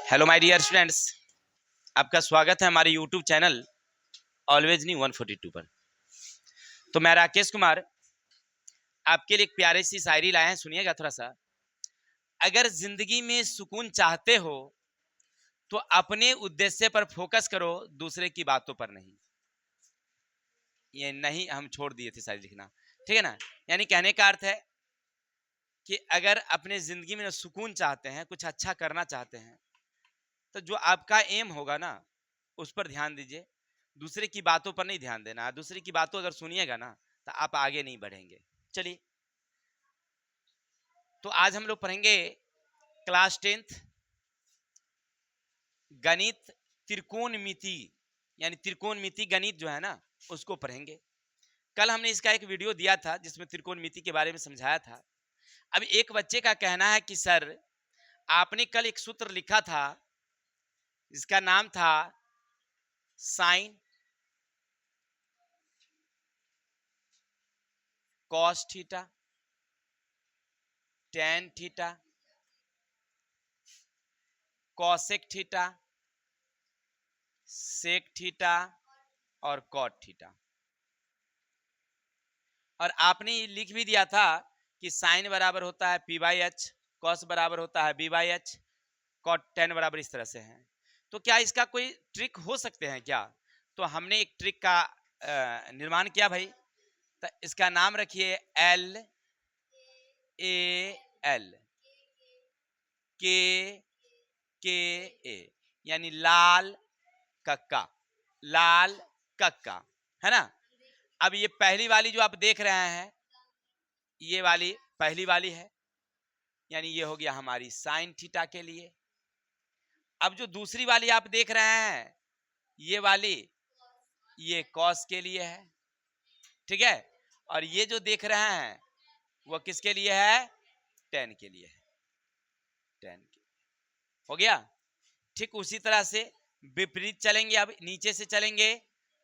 Hello my dear students, आपका स्वागत है हमारे यूट्यूब चैनल ऑलवेज न्यू 142 पर। तो मैं राकेश कुमार आपके लिए एक प्यारी सी शायरी लाए हैं, सुनिएगा थोड़ा सा। अगर जिंदगी में सुकून चाहते हो तो अपने उद्देश्य पर फोकस करो, दूसरे की बातों पर नहीं। ये नहीं हम छोड़ दिए थे शायरी लिखना, ठीक है ना। यानी कहने का अर्थ है कि अगर अपने जिंदगी में सुकून चाहते हैं, कुछ अच्छा करना चाहते हैं, तो जो आपका एम होगा ना उस पर ध्यान दीजिए, दूसरे की बातों पर नहीं ध्यान देना। दूसरे की बातों अगर सुनिएगा ना तो आप आगे नहीं बढ़ेंगे। चलिए, तो आज हम लोग पढ़ेंगे क्लास 10th गणित त्रिकोणमिति, यानी त्रिकोणमिति गणित जो है ना उसको पढ़ेंगे। कल हमने इसका एक वीडियो दिया था जिसमें त्रिकोणमिति के बारे में समझाया था। अब एक बच्चे का कहना है कि सर आपने कल एक सूत्र लिखा था जिसका नाम था sine cos theta tan theta cosec theta sec theta और कॉट थीटा। और आपने लिख भी दिया था कि साइन बराबर होता है पी बाई एच, कॉस बराबर होता है B by H, cot tan बराबर इस तरह से है। तो क्या इसका कोई ट्रिक हो सकते हैं क्या? तो हमने एक ट्रिक का निर्माण किया भाई। तो इसका नाम रखिए एल ए एल के के ए, यानी लाल कक्का, लाल कक्का, है ना। अब ये पहली वाली जो आप देख रहे हैं ये वाली पहली वाली है, यानी ये हो गया हमारी साइन थीटा के लिए। अब जो दूसरी वाली आप देख रहे हैं ये वाली, ये कॉस के लिए है, ठीक है। और ये जो देख रहे हैं वो किसके लिए है? टेन के लिए है, टेन के लिए। हो गया। ठीक उसी तरह से विपरीत चलेंगे, अब नीचे से चलेंगे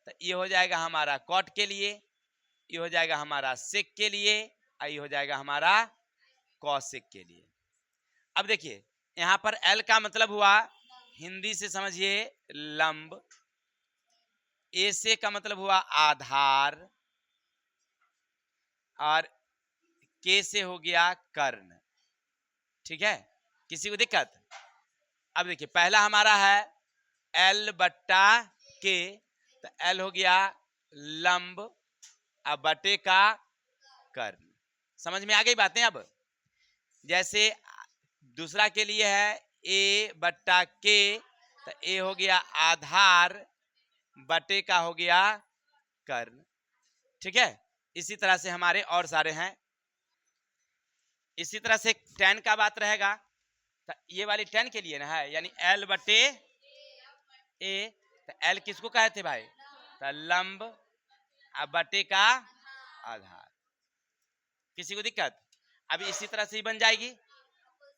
तो ये हो जाएगा हमारा कॉट के लिए, ये हो जाएगा हमारा सेक के लिए, और ये हो जाएगा हमारा कॉसेक के लिए। अब देखिए यहां पर एल का मतलब हुआ, हिंदी से समझिए, लंब। ए से का मतलब हुआ आधार, और के से हो गया कर्ण, ठीक है। किसी को दिक्कत? अब देखिए पहला हमारा है एल बट्टा के, तो एल हो गया लंब, अब बटे का कर्ण। समझ में आ गई बातें? अब जैसे दूसरा के लिए है ए बट्टा के, तो ए हो गया आधार, बटे का हो गया कर्ण, ठीक है। इसी तरह से हमारे और सारे हैं। इसी तरह से टेन का बात रहेगा, तो ये वाली टेन के लिए ना है, यानी एल बटे ए। तो एल किसको कहते थे भाई? तो लंब, अब बटे का आधार। किसी को दिक्कत? अभी इसी तरह से ही बन जाएगी।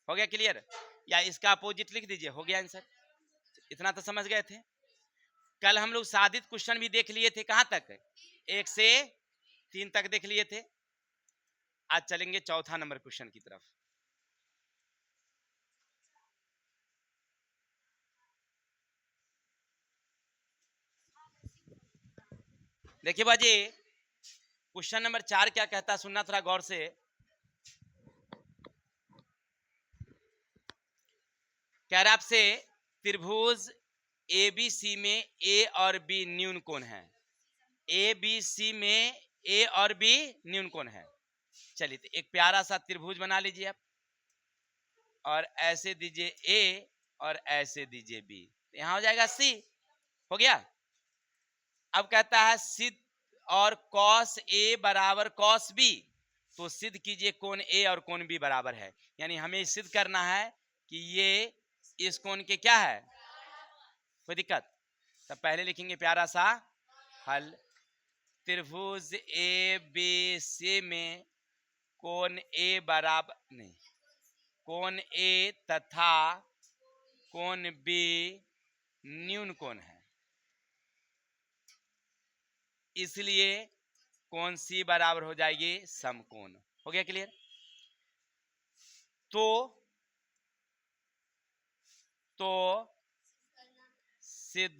हो गया क्लियर? या इसका अपोजिट लिख दीजिए, हो गया आंसर। इतना तो समझ गए थे। कल हम लोग साधित क्वेश्चन भी देख लिए थे, कहां तक? 1 से 3 तक देख लिए थे। आज चलेंगे चौथा नंबर क्वेश्चन की तरफ। देखिए बाजी, क्वेश्चन नंबर 4 क्या कहता है, सुनना थोड़ा गौर से। कह रहा आपसे त्रिभुज एबीसी में ए और बी न्यून कोण है। एबीसी में ए और बी न्यून कोण है। चलिए तो एक प्यारा सा त्रिभुज बना लीजिए आप, और ऐसे दीजिए ए और ऐसे दीजिए बी, यहां हो जाएगा सी। हो गया। अब कहता है सिद्ध और कॉस ए बराबर कॉस बी, तो सिद्ध कीजिए कोण ए और कोण बी बराबर है। यानी हमें सिद्ध करना है कि ये इस कोण के क्या है। कोई दिक्कत? तो पहले लिखेंगे प्यारा सा हल। त्रिभुज ए बी सी में कोण ए बराबर नहीं, कोण ए तथा कोण बी न्यून कोण है, इसलिए कोण सी बराबर हो जाएगी समकोण। हो गया क्लियर? तो तो सिद्ध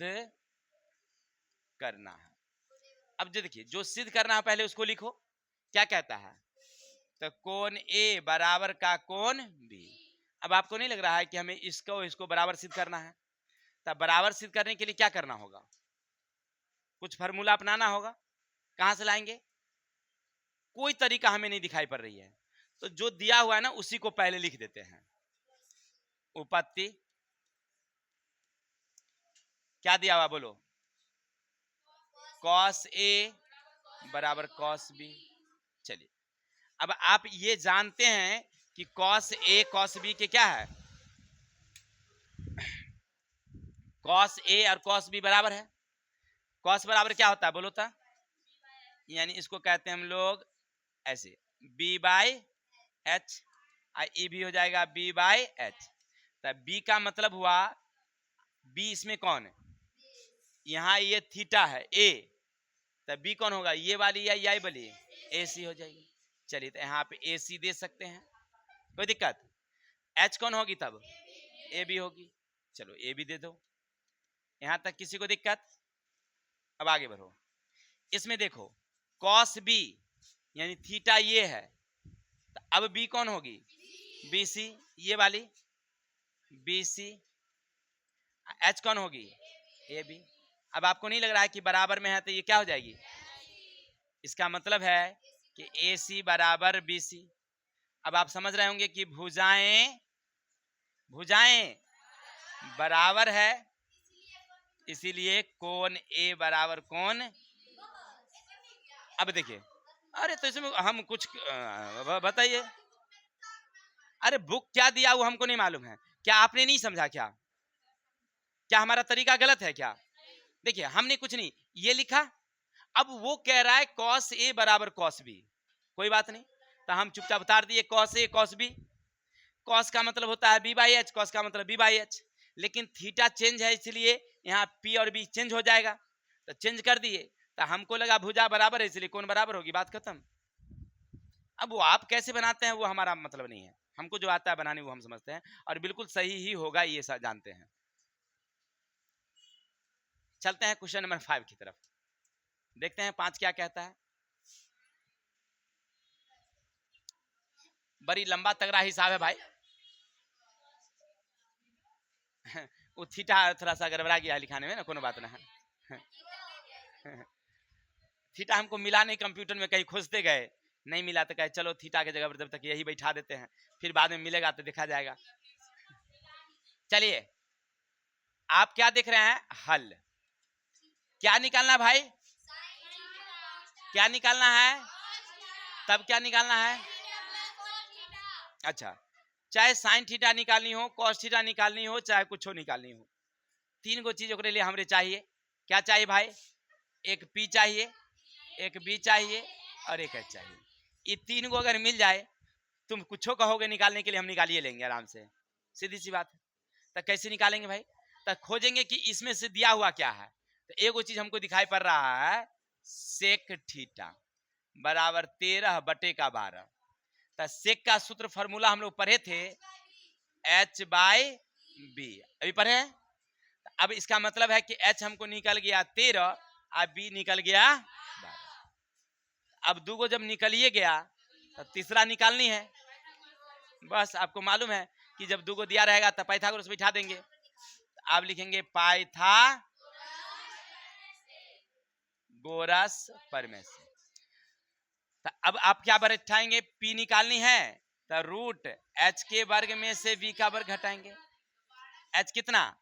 करना है। अब जो देखिए, जो सिद्ध करना है पहले उसको लिखो, क्या कहता है, तो कोण ए बराबर का कोण बी। अब आपको नहीं लग रहा है कि हमें इसको बराबर सिद्ध करना है, तो बराबर सिद्ध करने के लिए क्या करना होगा, कुछ फार्मूला अपनाना होगा। कहां से लाएंगे, कोई तरीका हमें नहीं दिखाई पड़ रही है, तो जो दिया हुआ है ना उसी को पहले लिख देते हैं। उपपत्ति क्या दिया हुआ बोलो, कॉस ए बराबर कॉस बी। चलिए, अब आप ये जानते हैं कि कॉस ए कॉस बी के क्या है, कॉस ए और कॉस बी बराबर है। कॉस बराबर क्या होता है बोलो तो, यानी इसको कहते हैं हम लोग ऐसे बी बाई एच, ई भी हो जाएगा बी बाई एच। तब बी का मतलब हुआ, बी इसमें कौन है, यहाँ ये थीटा है ए, तब बी कौन होगा, ये वाली या ये वाली, ए सी हो जाएगी। चलिए, तो यहाँ पे ए सी दे सकते हैं, कोई दिक्कत। एच कौन होगी तब, ए बी होगी। चलो ए बी दे दो, यहां तक किसी को दिक्कत। अब आगे बढ़ो, इसमें देखो कॉस बी यानी थीटा ये है, तो अब बी कौन होगी, बी सी, ये वाली बी सी। एच कौन होगी, ए बी। अब आपको नहीं लग रहा है कि बराबर में है, तो ये क्या हो जाएगी, इसका मतलब है कि ए सी बराबर बी सी। अब आप समझ रहे होंगे कि भुजाएं भुजाएं बराबर है, इसीलिए कोण ए बराबर कोण। अब देखिए, अरे तो इसमें हम कुछ बताइए, अरे बुक क्या दिया वो हमको नहीं मालूम है, क्या आपने नहीं समझा, क्या हमारा तरीका गलत है क्या। देखिए, हमने कुछ नहीं ये लिखा, अब वो कह रहा है कॉस ए बराबर कॉस बी, कोई बात नहीं, तो हम चुपचाप उतार दिए cos A cos B. Cos का मतलब होता है बी बाई एच, कॉस का मतलब बी बाई एच, लेकिन थीटा चेंज है इसलिए यहाँ पी और बी चेंज हो जाएगा, तो चेंज कर दिए, तो हमको लगा भुजा बराबर है इसलिए कौन बराबर होगी, बात खत्म। अब वो आप कैसे बनाते हैं वो हमारा मतलब नहीं है, हमको जो आता है बनाने वो हम समझते हैं, और बिल्कुल सही ही होगा ये जानते हैं। चलते हैं क्वेश्चन नंबर 5 की तरफ, देखते हैं 5 क्या कहता है। बड़ी लंबा तगड़ा हिसाब है भाई। वो थीटा थोड़ा सा गड़बड़ा गया लिखाने में ना, कोनो बात ना है। थीटा हमको मिला नहीं, कंप्यूटर में कहीं खोजते गए नहीं मिला, तो कहे चलो थीटा के जगह पर जब तक यही बैठा देते हैं, फिर बाद में मिलेगा तो देखा जाएगा। चलिए, आप क्या देख रहे हैं, हल क्या निकालना भाई, क्या निकालना है, तब क्या निकालना है, अच्छा, चाहे साइन थीटा निकालनी हो, कॉस थीटा निकालनी हो, चाहे कुछ निकालनी हो, तीन गो चीज के लिए हमरे चाहिए। क्या चाहिए भाई, एक पी चाहिए, एक बी चाहिए और एक एच चाहिए। ये तीन को अगर मिल जाए, तुम कुछ कहोगे निकालने के लिए, हम निकालिए लेंगे आराम से, सीधी सी बात है। तो कैसे निकालेंगे भाई, तो खोजेंगे कि इसमें से दिया हुआ क्या है, तो एक चीज हमको दिखाई पड़ रहा है, सेक थीटा बराबर 13/12। तो सेक का सूत्र फॉर्मूला हम लोग पढ़े थे, एच बाई बी, अभी पढ़े हैं। अब इसका मतलब है कि एच हमको निकल गया 13 और बी निकल गया 12। अब दो को जब निकलिए गया तो तीसरा निकालनी है। बस आपको मालूम है कि जब दो को दिया रहेगा तो पाइथागोरस बिठा देंगे, आप लिखेंगे पाइथागोरस परमेश। तो अब आप क्या बैठाएंगे, पी निकालनी है तो रूट एच के वर्ग में से बी का वर्ग घटाएंगे। एच कितना,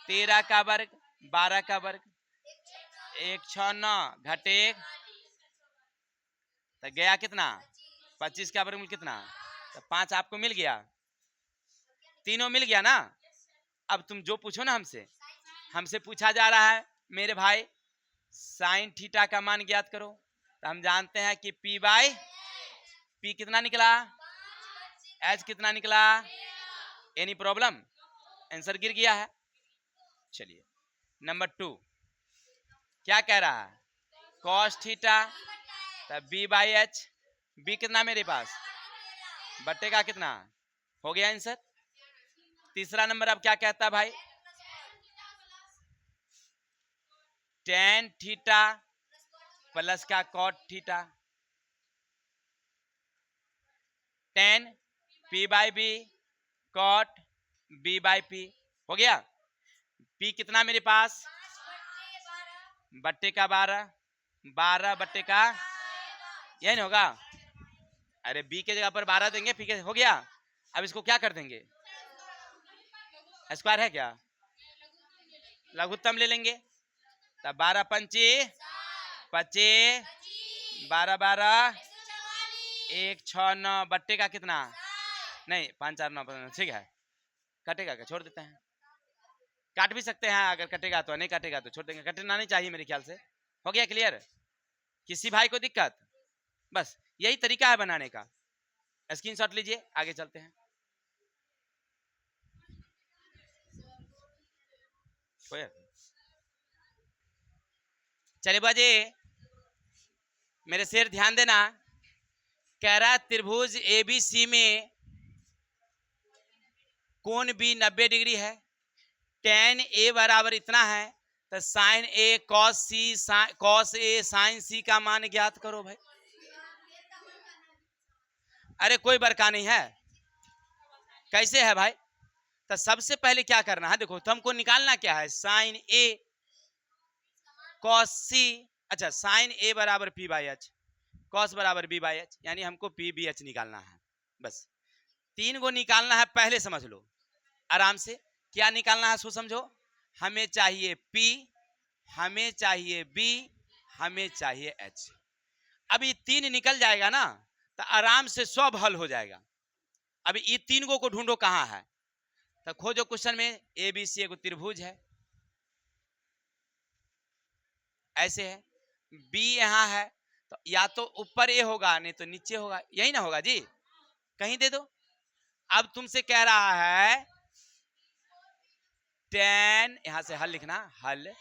13 का वर्ग 12 का वर्ग, 1 6 9 घटे तो गया कितना, 25 का वर्गमूल कितना, तो 5 आपको मिल गया, तीनों मिल गया ना। अब तुम जो पूछो ना हमसे पूछा जा रहा है मेरे भाई साइन थीटा का मान ज्ञात करो, तो हम जानते हैं कि पी बाई पी कितना निकला, एच कितना निकला, एनी प्रॉब्लम, आंसर गिर गया है। चलिए नंबर 2 क्या कह रहा है, कॉस थीटा तब बी बाई एच, बी कितना मेरे पास, बट्टे का कितना, हो गया आंसर। तीसरा नंबर अब क्या कहता है भाई? टेन थीटा प्लस का cot theta, tan P by B cot B by P. हो गया। पी कितना मेरे पास? बट्टे का 12, 12 बट्टे का, यही नहीं होगा? अरे बी के जगह पर 12 देंगे, पी के हो गया। अब इसको क्या कर देंगे? स्क्वायर है क्या? लघुत्तम ले लेंगे। तब 12 पंची 25, 12 12 1 6 9 बट्टे का कितना? नहीं 5 4 9 ठीक है। कटेगा क्या? छोड़ देते हैं। काट भी सकते हैं अगर कटेगा तो, नहीं काटेगा तो छोड़ देंगे। कटना नहीं चाहिए मेरे ख्याल से। हो गया क्लियर? किसी भाई को दिक्कत? बस यही तरीका है बनाने का। स्क्रीनशॉट लीजिए, आगे चलते हैं। चलिए बाजी, मेरे शेर ध्यान देना। कह रहा त्रिभुज एबीसी में कोण बी 90 डिग्री है, टेन ए बराबर इतना है, तो sign A cos C, cos A sign सी का मान ज्ञात करो भाई। अरे कोई बरका नहीं है। कैसे है भाई? तो सबसे पहले क्या करना है, देखो तो हमको निकालना क्या है, साइन ए कॉस सी। अच्छा, साइन ए बराबर पी बाई एच, कॉस बराबर बी बाई एच, यानी हमको पी बी एच निकालना है। बस 3 को निकालना है, पहले समझ लो आराम से। क्या निकालना है सो समझो। हमें चाहिए P, हमें चाहिए B, हमें चाहिए H। अब ये 3 निकल जाएगा ना तो आराम से सब हल हो जाएगा। अब ये 3 को ढूंढो कहां है, तो खोजो क्वेश्चन में। ए बी सी एक त्रिभुज है, ऐसे है। B यहां है, तो या तो ऊपर ए होगा नहीं तो नीचे होगा, यही ना होगा जी, कहीं दे दो। अब तुमसे कह रहा है टेन, यहां से हल लिखना, हल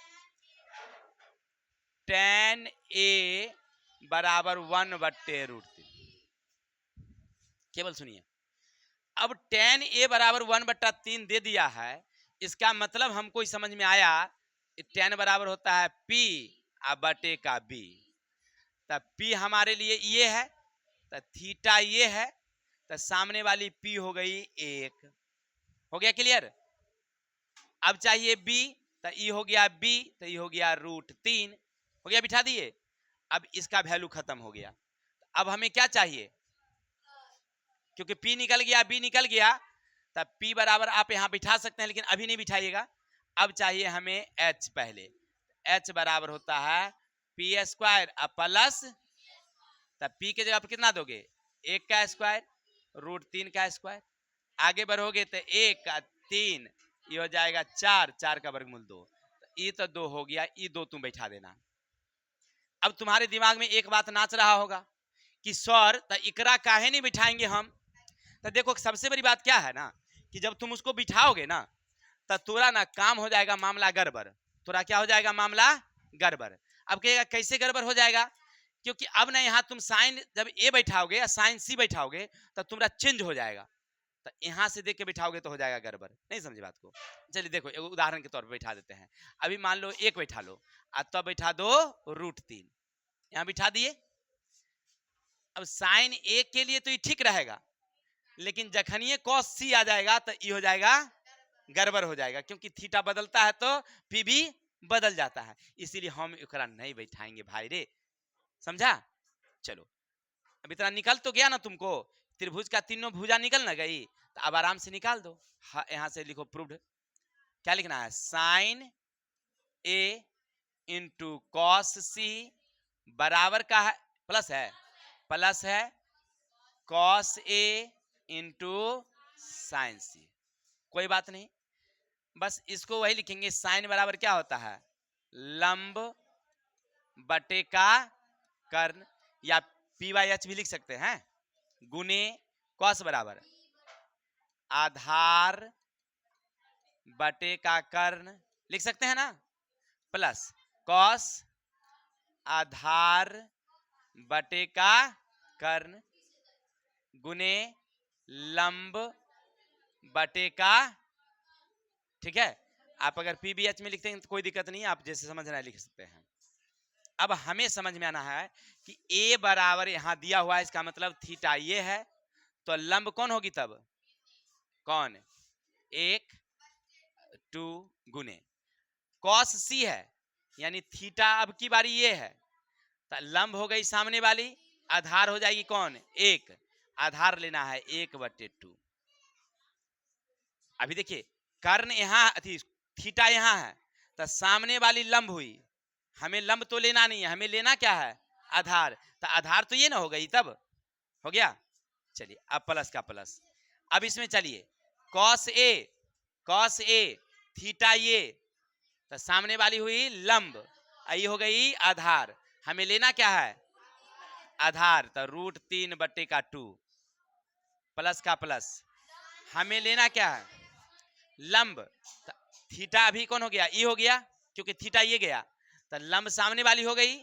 टेन ए बराबर 1/√3। केवल सुनिए, अब टेन ए बराबर 1/3 दे दिया है, इसका मतलब हमको समझ में आया टेन बराबर होता है P बटे का B। तब P हमारे लिए ये है, तो थीटा ये है, तो सामने वाली P हो गई 1। हो गया क्लियर? अब चाहिए B, तो ये हो गया B, तो ये हो गया √3। हो गया, बिठा दिए। अब इसका वैल्यू खत्म हो गया। अब हमें क्या चाहिए, क्योंकि P निकल गया B निकल गया, तब P बराबर आप यहां बिठा सकते हैं, लेकिन अभी नहीं बिठाइएगा। अब चाहिए हमें H पहले। H बराबर होता है P स्क्वायर प्लस, तब P के जगह पर कितना दोगे, 1 का स्क्वायर √3 का स्क्वायर। आगे बढ़ोगे तो 1 का 3, ये हो जाएगा 4, 4 का वर्गमूल 2, ये तो 2 हो गया, ये 2 तुम बैठा देना। अब तुम्हारे दिमाग में एक बात नाच रहा होगा कि सर तो इकरा काहे नहीं बिठाएंगे हम। तो देखो सबसे बड़ी बात क्या है ना, कि जब तुम उसको बिठाओगे ना तो तोरा ना काम हो जाएगा मामला गड़बड़। तोरा क्या हो जाएगा, मामला गड़बड़। अब कहेगा कैसे गड़बड़ हो जाएगा, क्योंकि अब ना यहाँ तुम साइन जब ए बैठाओगे या साइन सी बैठाओगे तो तुम्हारा चेंज हो जाएगा, तो यहाँ से देख के बिठाओगे तो हो जाएगा गड़बड़। नहीं समझे बात को? चलिए देखो एक उदाहरण के तौर पर बैठा देते हैं। अभी मान लो 1 बैठा लो, तब बैठा दो √3, यहाँ बिठा दिए। अब साइन ए के लिए तो ये ठीक रहेगा, लेकिन जखन ये कॉस सी आ जाएगा तो ये हो जाएगा गड़बड़ हो जाएगा, क्योंकि थीटा बदलता है तो पी भी बदल जाता है, इसीलिए हम एकरा नहीं बैठाएंगे भाई रे। समझा? चलो अब इतना निकल तो गया ना तुमको, त्रिभुज का तीनों भुजा निकल ना गई, तो अब आराम से निकाल दो। यहां से लिखो प्रूव्ड। क्या लिखना है, साइन ए इंटू कॉस सी बराबर का है, प्लस है कॉस ए इंटू साइन सी। कोई बात नहीं, बस इसको वही लिखेंगे, साइन बराबर क्या होता है, लंब बटे का कर्ण, या पी बाई एच भी लिख सकते हैं, गुने कॉस बराबर आधार बटे का कर्ण, लिख सकते हैं ना, प्लस कॉस आधार बटे का कर्ण गुने लंब बटे का ठीक है, आप अगर पी बी एच में लिखते हैं तो कोई दिक्कत नहीं है, आप जैसे समझ रहे हैं लिख सकते हैं। अब हमें समझ में आना है कि ए बराबर यहां दिया हुआ है, इसका मतलब थीटा ये है, तो लंब कौन होगी तब, कौन, 1/2 गुने कॉस सी है, यानी थीटा अब की बारी ये है, तो लंब हो गई सामने वाली, आधार हो जाएगी कौन, 1, आधार लेना है 1/2। अभी देखिए कर्ण यहाँ थीटा यहाँ है, तो सामने वाली लंब हुई, हमें लंब तो लेना नहीं है, हमें लेना क्या है, आधार, तो आधार तो ये ना हो गई, तब हो गया। चलिए अब प्लस का प्लस, अब इसमें चलिए कॉस ए थीटा ये, तो सामने वाली हुई लंब, ये हो गई आधार, हमें लेना क्या है, आधार, तो √3/2 प्लस का प्लस, हमें लेना क्या है, लंब, थीटा अभी कौन हो गया, ई हो गया, क्योंकि थीटा ये गया, तो लंब सामने वाली हो गई,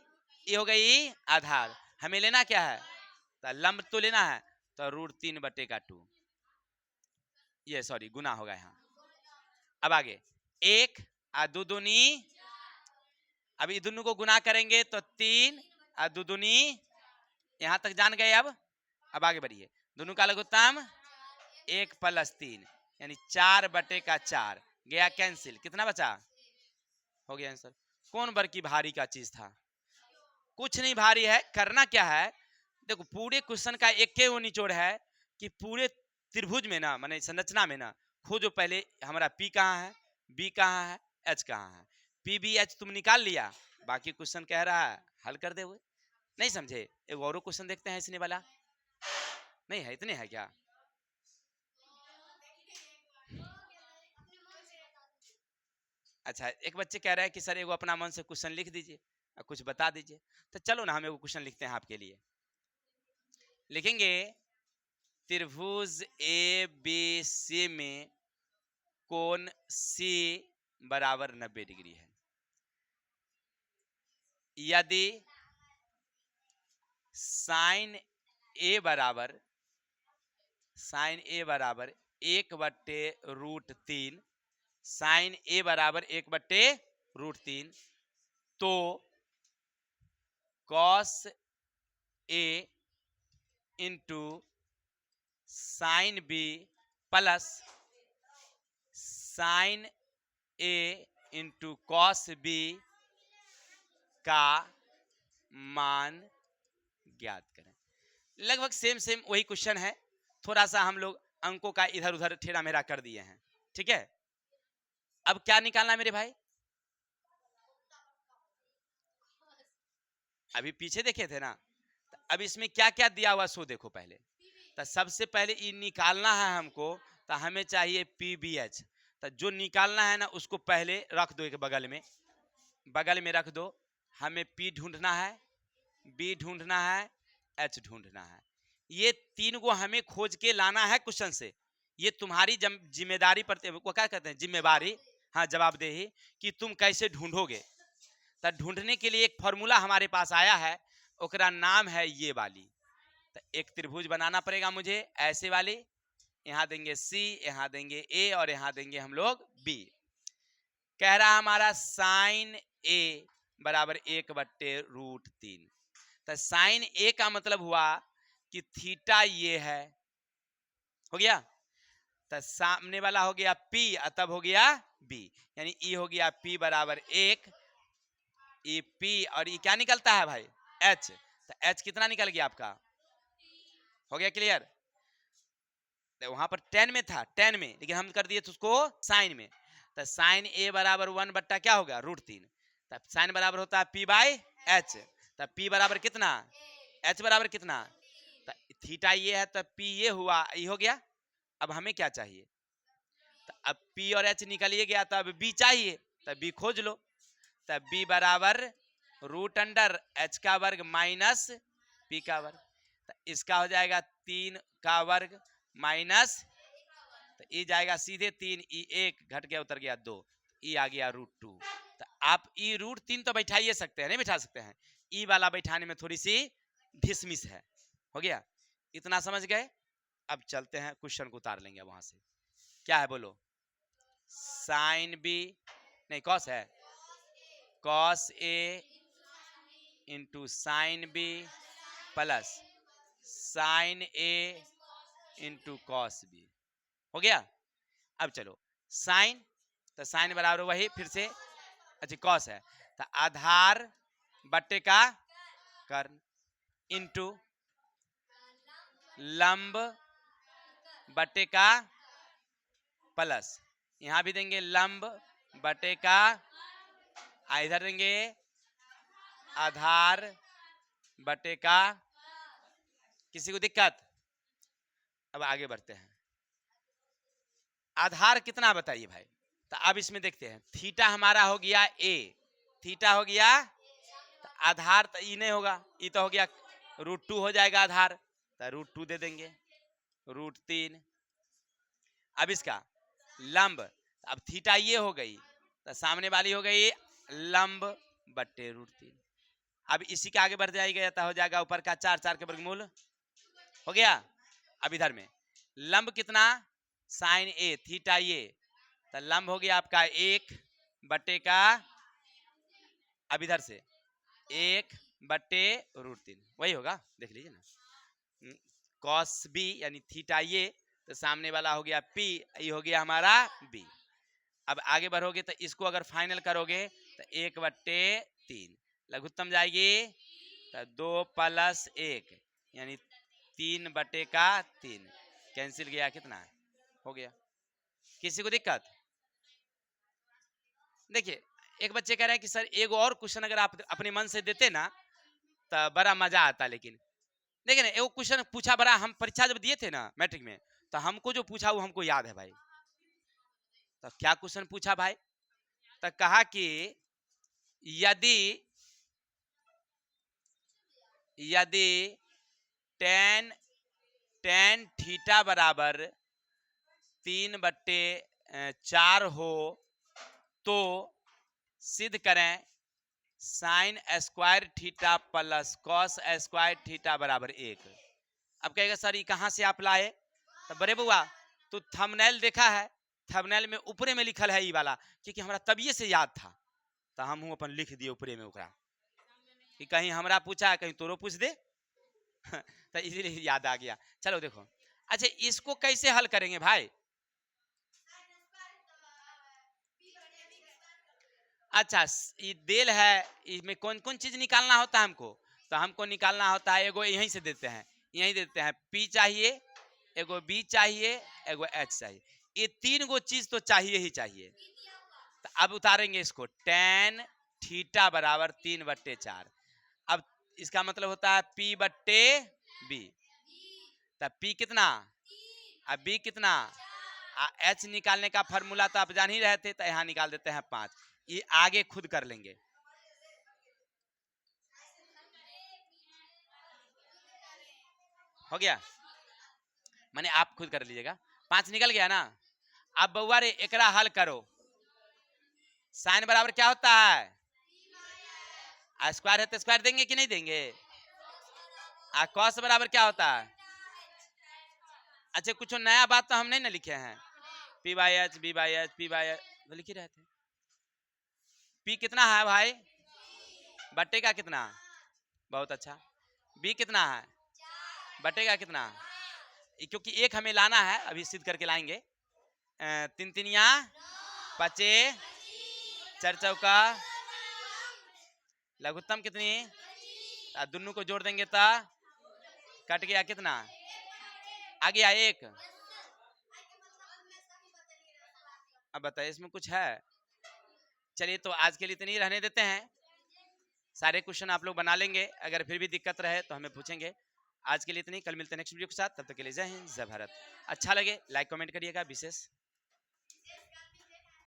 ये हो गई आधार, हमें लेना क्या है, तो लंब तो लेना है, तो √3/2, ये सॉरी गुना होगा यहाँ। अब आगे 1 और 2 दूनी, अभी दोनों को गुना करेंगे तो 3 और 2 दूनी, यहां तक जान गए। अब आगे बढ़िए, दोनों का लघुत्तम 1 + 3 यानी 4/4 गया कैंसिल, कितना बचा, हो गया आंसर। कौन बड़की भारी का चीज था, कुछ नहीं भारी है, करना क्या है, देखो पूरे क्वेश्चन का एक के वो निचोड़ है कि पूरे त्रिभुज में ना, माने संरचना में ना, खोजो पहले हमारा पी कहाँ है, बी कहाँ है, एच कहाँ है, पी बी एच तुम निकाल लिया, बाकी क्वेश्चन कह रहा है हल कर दे हुए, नहीं समझे, एक और क्वेश्चन देखते हैं इसने वाला, नहीं है इतने है क्या, अच्छा एक बच्चे कह रहे हैं कि सर एगो अपना मन से क्वेश्चन लिख दीजिए और कुछ बता दीजिए, तो चलो ना हम एगो क्वेश्चन लिखते हैं आपके लिए, लिखेंगे त्रिभुज ए बी सी में कोण सी बराबर 90 डिग्री है, यदि साइन ए बराबर 1/√3, साइन ए बराबर 1/√3, तो cos A into sine B plus sine A into cos B का मान ज्ञात करें। लगभग सेम वही क्वेश्चन है, थोड़ा सा हम लोग अंकों का इधर उधर ठेरा मेरा कर दिए हैं, ठीक है। अब क्या निकालना है मेरे भाई, अभी पीछे देखे थे ना, अब इसमें क्या क्या दिया हुआ सो देखो पहले, तो सबसे पहले ये निकालना है हमको, तो हमें चाहिए पी बी एच, तो जो निकालना है ना उसको पहले रख दो, एक बगल में रख दो, हमें पी ढूंढना है, बी ढूंढना है, एच ढूंढना है, ये तीन को हमें खोज के लाना है क्वेश्चन से, ये तुम्हारी जिम्मेदारी पर, को क्या कहते हैं, जिम्मेवारी, हाँ जवाबदेही, कि तुम कैसे ढूंढोगे। तो ढूंढने के लिए एक फॉर्मूला हमारे पास आया है, ओकरा नाम है ये वाली, तो एक त्रिभुज बनाना पड़ेगा मुझे ऐसे वाली, यहाँ देंगे सी, यहाँ देंगे ए और यहाँ देंगे हम लोग बी। कह रहा हमारा साइन ए बराबर 1/√3, तो साइन ए का मतलब हुआ कि थीटा ये है, हो गया, तो सामने वाला हो गया पी, तब हो गया बी, यानी ई हो गया पी बराबर 1, ई पी, और ई क्या निकलता है भाई, एच, तो एच कितना निकल गया आपका, हो गया क्लियर। तो वहां पर 10 में था, 10 में, लेकिन हम कर दिए तो उसको साइन में, तो साइन ए बराबर 1 क्या होगा √3, तब साइन बराबर होता है पी बाई एच, तब पी बराबर कितना, एच बराबर कितना, तो थीटा ये है, तो पी ये हुआ, ये हो गया। अब हमें क्या चाहिए, तो अब पी और एच निकलिए गया, तो अब बी चाहिए, तो बी खोज लो, तो बी बराबर √एच का वर्ग माइनस पी का वर्ग, तो इसका हो जाएगा 3 का वर्ग माइनस, तो ई जाएगा सीधे 3, ई 1 घट गया, उतर गया 2, ई आ गया √2, तो आप ई √3 तो बैठा ही सकते हैं, नहीं बैठा सकते हैं, ई वाला बैठाने में थोड़ी सी ढिसमिस है, हो गया, इतना समझ गए। अब चलते हैं क्वेश्चन को उतार लेंगे वहां से, क्या है बोलो, साइन बी, नहीं कॉस है, cos A into sine B plus sine A into cos B. हो गया। अब चलो साइन, तो साइन बराबर वही फिर से, अच्छा कॉस है तो आधार बट्टे का कर्ण इंटू लंब बट्टे का प्लस, यहां भी देंगे लंब बटे का, इधर देंगे आधार बटे का। किसी को दिक्कत? अब आगे बढ़ते हैं। आधार कितना बताइए भाई, तो अब इसमें देखते हैं। थीटा हमारा हो गया ए, थीटा हो गया, तो आधार तो ई नहीं होगा, ई तो हो गया √2 हो जाएगा आधार, तो √2 दे देंगे, √3। अब इसका लंब, अब थीटा ये हो गई तो सामने वाली हो गई लंब बट्टे √3। अब इसी के आगे बढ़ जाएगा तो हो जाएगा ऊपर का 4, 4 के वर्गमूल हो गया। अब इधर में लंब कितना, साइन ए थीटा ये, तो लंब हो गया आपका 1 बट्टे का, अब इधर से 1 बट्टे √3 वही होगा, देख लीजिए ना। कॉस बी यानी थीटा ये, तो सामने वाला हो गया पी, ये हो गया हमारा बी। अब आगे बढ़ोगे तो इसको अगर फाइनल करोगे तो 1/3 लघुत्तम जाएगी तो 2 + 1 यानी 3/3 कैंसिल गया, कितना हो गया। किसी को दिक्कत? देखिए एक बच्चे कह रहे हैं कि सर एक और क्वेश्चन अगर आप अपने मन से देते ना तो बड़ा मजा आता, लेकिन देखिए ना एक क्वेश्चन पूछा बड़ा, हम परीक्षा जब दिए थे ना मैट्रिक में, तो हमको जो पूछा वो हमको याद है भाई। तो क्या क्वेश्चन पूछा भाई, तो कहा कि यदि tan थीटा बराबर 3/4 हो तो सिद्ध करें sine square theta plus cos square theta बराबर 1। अब कहेगा सर ये कहां से आप लाए, तो बड़े बुआ तो थंबनेल देखा है, थंबनेल में ऊपरे में लिखल है ये वाला, क्योंकि हमरा तबिये से याद था तो हम अपन लिख दिए ऊपरे में ओकरा, कि कहीं हमरा पूछा कहीं तोरो पूछ दे तो इसीलिए याद आ गया। चलो देखो, अच्छा इसको कैसे हल करेंगे भाई। अच्छा ये देल है, इसमें कौन कौन चीज निकालना होता है हमको, तो हमको निकालना होता है, एगो यहीं से देते हैं, यहीं देते हैं P चाहिए, एगो B चाहिए, एगो H चाहिए, ये 3 गो चीज तो चाहिए ही चाहिए। तो अब उतारेंगे इसको, tan थीटा बराबर 3/4। अब इसका मतलब होता है P/B, तो P कितना, अब B कितना, H निकालने का फॉर्मूला तो आप जान ही रहे थे, तो यहाँ निकाल देते हैं 5। ये आगे खुद कर लेंगे। हो गया, माने आप खुद कर लीजिएगा। 5 निकल गया ना। अब बउआ रे एकरा हल करो, साइन बराबर क्या होता है, स्क्वायर है तो स्क्वायर देंगे कि नहीं देंगे, कॉस बराबर क्या होता है। अच्छा कुछ नया बात तो हम नहीं ना लिखे हैं, P/H B/H P/H तो लिख ही रहे थे। P कितना है भाई, बट्टे का कितना, बहुत अच्छा। B कितना है, बट्टे का कितना, क्योंकि एक हमें लाना है, अभी सिद्ध करके लाएंगे। 3 3 5 4 चौका लघुत्तम कितनी, दोनों को जोड़ देंगे तो कट गया कितना, आ गया 1। अब बताइए इसमें कुछ है। चलिए तो आज के लिए इतनी रहने देते हैं, सारे क्वेश्चन आप लोग बना लेंगे, अगर फिर भी दिक्कत रहे तो हमें पूछेंगे। आज के लिए इतनी, कल मिलते हैं नेक्स्ट वीडियो के साथ, तब तक के लिए जय हिंद जय भारत। अच्छा लगे लाइक कमेंट करिएगा विशेष।